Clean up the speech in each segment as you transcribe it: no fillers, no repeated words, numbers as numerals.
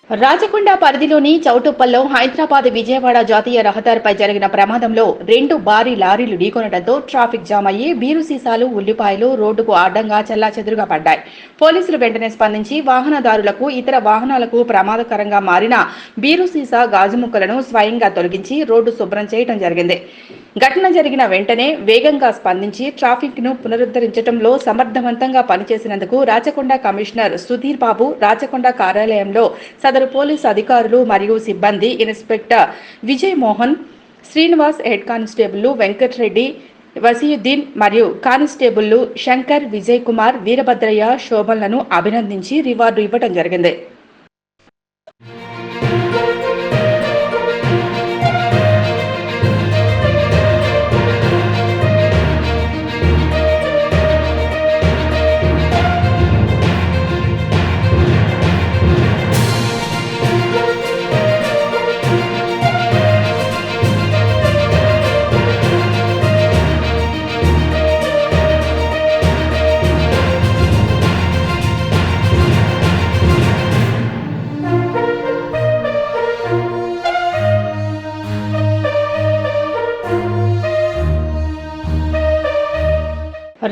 రాచకొండ పరిధిలోని చౌటుప్పల్లో హైదరాబాద్ విజయవాడ జాతీయ రహదారిపై జరిగిన ప్రమాదంలో 2 భారీ లారీలు ఢీకొనడంతో ట్రాఫిక్ జామ్ అయ్యి బీరు సీసాలు, ఉల్లిపాయలు రోడ్డుకు అడ్డంగా చెల్లాచెదురుగా పడ్డాయి. పోలీసులు వెంటనే స్పందించి వాహనదారులకు, ఇతర వాహనాలకు ప్రమాదకరంగా మారిన బీరు సీసా, గాజు ముక్కలను స్వయంగా తొలగించి రోడ్డు శుభ్రం చేయడం జరిగింది. ఘటన జరిగిన వెంటనే వేగంగా స్పందించి ట్రాఫిక్ ను పునరుద్ధరించడంలో సమర్థవంతంగా పనిచేసినందుకు రాచకొండ కమిషనర్ సుధీర్ బాబు, రాచకొండ కార్యాలయంలో సదరు పోలీసు అధికారులు మరియు సిబ్బంది inspector Vijay Mohan, Srinivas, head constable Venkatareddy, Wasiuddin మరియు కానిస్టేబుళ్లు శంకర్, విజయ్ కుమార్, వీరభద్రయ్య, శోభన్లను అభినందించి రివార్డు ఇవ్వడం జరిగింది.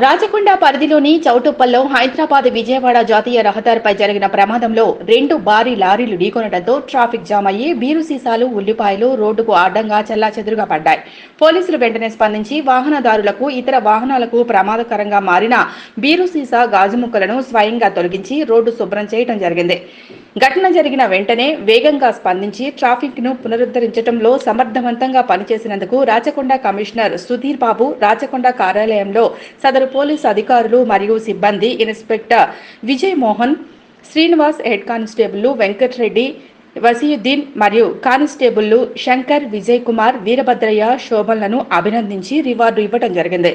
రాచకొండ పరిధిలోని చౌటుప్పల్లో హైదరాబాద్ విజయవాడ జాతీయ రహదారిపై జరిగిన ప్రమాదంలో 2 భారీ లారీలు ఢీకొనడంతో ట్రాఫిక్ జామ్ అయ్యి బీరు సీసాలు, ఉల్లిపాయలు రోడ్డుకు అడ్డంగా చెల్లాచెదురుగా పడ్డాయి. పోలీసులు వెంటనే స్పందించి వాహనదారులకు, ఇతర వాహనాలకు ప్రమాదకరంగా మారిన బీరు సీసా, గాజు ముక్కలను స్వయంగా తొలగించి రోడ్డు శుభ్రం చేయడం జరిగింది. ఘటన జరిగిన వెంటనే వేగంగా స్పందించి ట్రాఫిక్ ను పునరుద్ధరించడంలో సమర్థవంతంగా పనిచేసినందుకు రాచకొండ కమిషనర్ సుధీర్ బాబు, రాచకొండ కార్యాలయంలో సదరు పోలీసు అధికారులు మరియు సిబ్బంది inspector Vijay Mohan, Srinivas, head constable Venkatareddy, Wasiuddin మరియు కానిస్టేబుళ్లు శంకర్, విజయ్ కుమార్, వీరభద్రయ్య, శోభన్లను అభినందించి రివార్డు ఇవ్వడం జరిగింది.